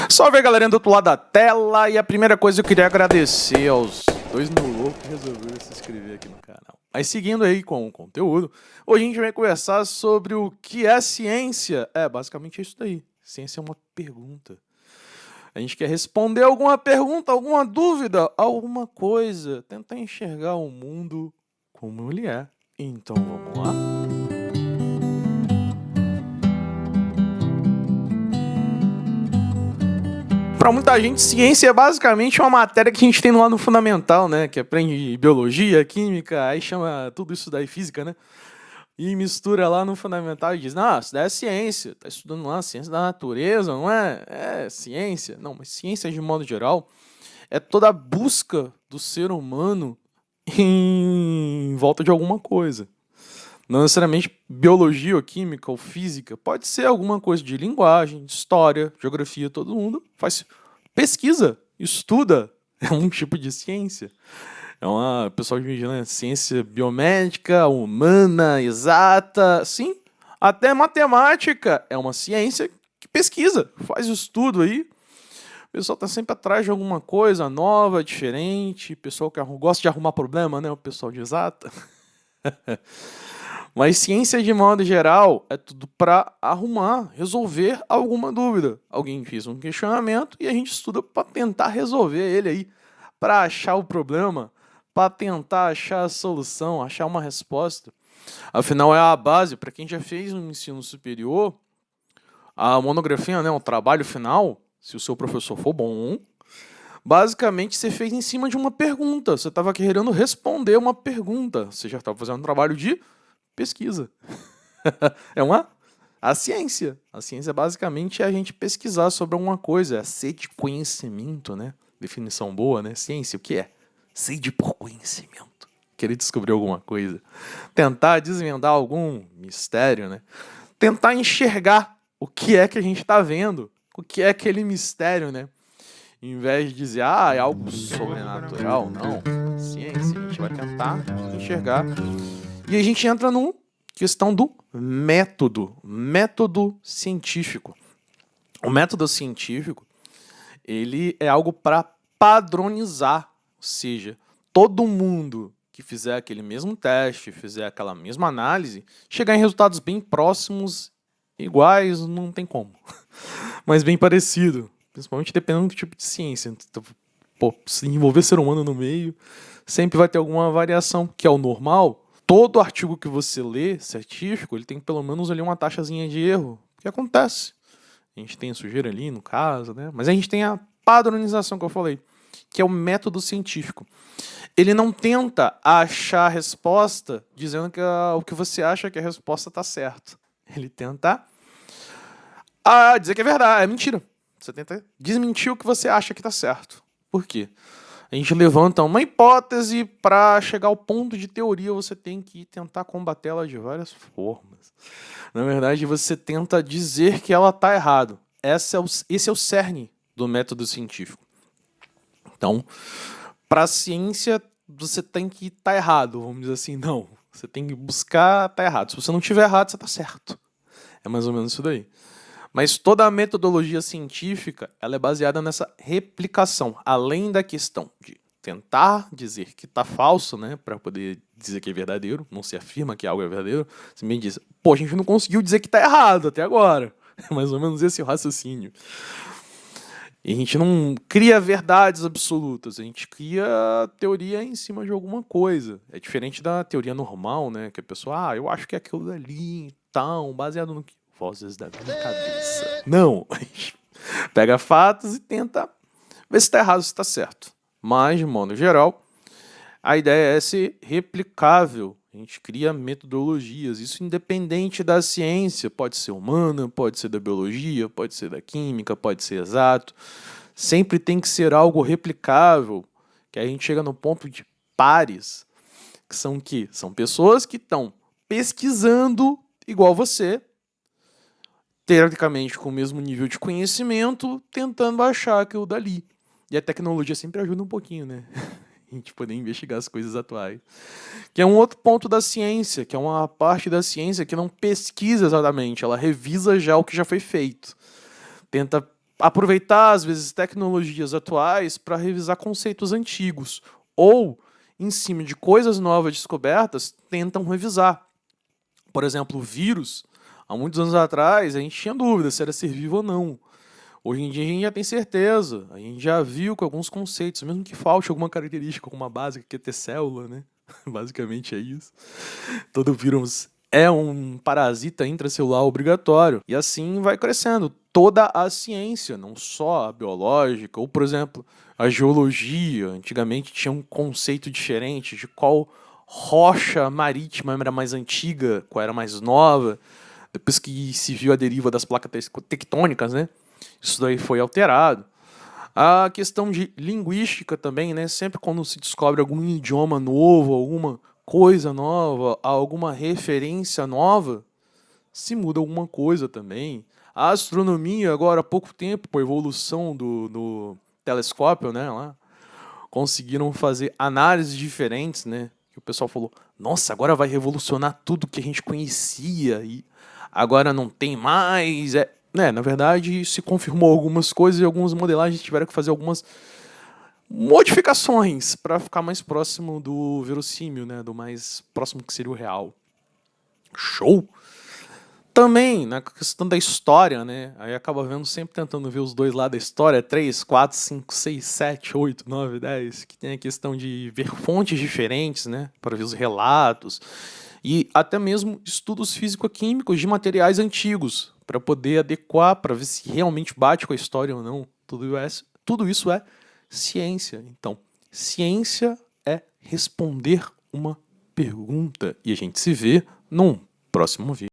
Salve, galerinha do outro lado da tela. E a primeira coisa eu queria agradecer aos 2.000 loucos que resolveram se inscrever aqui no canal. Mas seguindo aí com o conteúdo, hoje a gente vai conversar sobre o que é ciência. Basicamente é isso daí. Ciência é uma pergunta. A gente quer responder alguma pergunta, alguma dúvida, alguma coisa. Tentar enxergar o mundo como ele é. Então vamos lá. Para muita gente, ciência é basicamente uma matéria que a gente tem lá no fundamental, né? Que aprende biologia, química, aí chama tudo isso daí física, né? E mistura lá no fundamental e diz, não, isso daí é ciência, tá estudando lá ciência da natureza, não é? É ciência. Não, mas ciência de modo geral é toda a busca do ser humano em volta de alguma coisa. Não necessariamente biologia ou química ou física, pode ser alguma coisa de linguagem, de história, geografia, todo mundo faz pesquisa, estuda, é um tipo de ciência. O pessoal imagina ciência biomédica, humana, exata, sim, até matemática é uma ciência que pesquisa, faz o estudo aí. O pessoal tá sempre atrás de alguma coisa nova, diferente, o pessoal que gosta de arrumar problema, né, o pessoal de exata. Mas ciência, de modo geral, é tudo para arrumar, resolver alguma dúvida. Alguém fez um questionamento e a gente estuda para tentar resolver ele aí, para achar o problema, para tentar achar a solução, achar uma resposta. Afinal, é a base para quem já fez um ensino superior, a monografia, né, o trabalho final, se o seu professor for bom, basicamente você fez em cima de uma pergunta. Você estava querendo responder uma pergunta. Você já estava fazendo um trabalho de pesquisa. A ciência. A ciência basicamente é a gente pesquisar sobre alguma coisa, é a sede de conhecimento, né? Definição boa, né? Ciência, o que é? Sede por conhecimento. Querer descobrir alguma coisa. Tentar desvendar algum mistério, né? Tentar enxergar o que é que a gente está vendo, o que é aquele mistério, né? Em vez de dizer, é algo sobrenatural, não. Ciência, a gente vai tentar enxergar. E a gente entra numa questão do método científico. O método científico, ele é algo para padronizar, ou seja, todo mundo que fizer aquele mesmo teste, fizer aquela mesma análise, chegar em resultados bem próximos, iguais, não tem como. Mas bem parecido, principalmente dependendo do tipo de ciência. Então, se envolver ser humano no meio, sempre vai ter alguma variação, que é o normal. Todo artigo que você lê, científico, ele tem pelo menos ali uma taxazinha de erro. O que acontece? A gente tem a sujeira ali, no caso, né? Mas a gente tem a padronização que eu falei, que é o método científico. Ele não tenta achar a resposta dizendo que o que você acha que a resposta está certo. Ele tenta dizer que é verdade, é mentira. Você tenta desmentir o que você acha que está certo. Por quê? A gente levanta uma hipótese para chegar ao ponto de teoria, você tem que tentar combatê-la de várias formas. Na verdade, você tenta dizer que ela está errada. Esse é o cerne do método científico. Então, para a ciência, você tem que estar errado, vamos dizer assim. Não, você tem que buscar estar errado. Se você não estiver errado, você está certo. É mais ou menos isso daí. Mas toda a metodologia científica, ela é baseada nessa replicação, além da questão de tentar dizer que está falso, né, para poder dizer que é verdadeiro, não se afirma que algo é verdadeiro, você me diz, a gente não conseguiu dizer que está errado até agora. É mais ou menos esse o raciocínio. E a gente não cria verdades absolutas, a gente cria teoria em cima de alguma coisa. É diferente da teoria normal, né, que a pessoa, eu acho que é aquilo dali, então, baseado no que vozes da minha cabeça. Não, a gente pega fatos e tenta ver se está errado, se está certo. Mas, de modo geral, a ideia é ser replicável. A gente cria metodologias, isso independente da ciência, pode ser humana, pode ser da biologia, pode ser da química, pode ser exato. Sempre tem que ser algo replicável, que a gente chega no ponto de pares, que são que são pessoas que estão pesquisando igual você, teoricamente com o mesmo nível de conhecimento, tentando achar aquilo dali. E a tecnologia sempre ajuda um pouquinho, né? A gente poder investigar as coisas atuais. Que é um outro ponto da ciência, que é uma parte da ciência que não pesquisa exatamente, ela revisa já o que já foi feito. Tenta aproveitar, às vezes, tecnologias atuais para revisar conceitos antigos. Ou, em cima de coisas novas descobertas, tentam revisar. Por exemplo, o vírus, há muitos anos atrás, a gente tinha dúvida se era ser vivo ou não. Hoje em dia a gente já tem certeza, a gente já viu que alguns conceitos, mesmo que falte alguma característica, alguma básica, que é ter célula, né? Basicamente é isso. Todo vírus é um parasita intracelular obrigatório. E assim vai crescendo toda a ciência, não só a biológica, ou, por exemplo, a geologia. Antigamente tinha um conceito diferente de qual rocha marítima era mais antiga, qual era mais nova. Depois que se viu a deriva das placas tectônicas, né? Isso daí foi alterado. A questão de linguística também, né? Sempre quando se descobre algum idioma novo, alguma coisa nova, alguma referência nova, se muda alguma coisa também. A astronomia, agora há pouco tempo, com a evolução do telescópio, né? Lá, conseguiram fazer análises diferentes, né? Que o pessoal falou, nossa, agora vai revolucionar tudo que a gente conhecia e agora não tem mais. Né, na verdade, se confirmou algumas coisas e algumas modelagens tiveram que fazer algumas modificações para ficar mais próximo do verossímil, né? Do mais próximo que seria o real. Show! Também, na questão da história, né? Aí acaba vendo sempre tentando ver os dois lados da história, 3, 4, 5, 6, 7, 8, 9, 10, que tem a questão de ver fontes diferentes, né? Para ver os relatos. E até mesmo estudos físico-químicos de materiais antigos, para poder adequar, para ver se realmente bate com a história ou não. Tudo isso é ciência. Então, ciência é responder uma pergunta. E a gente se vê num próximo vídeo.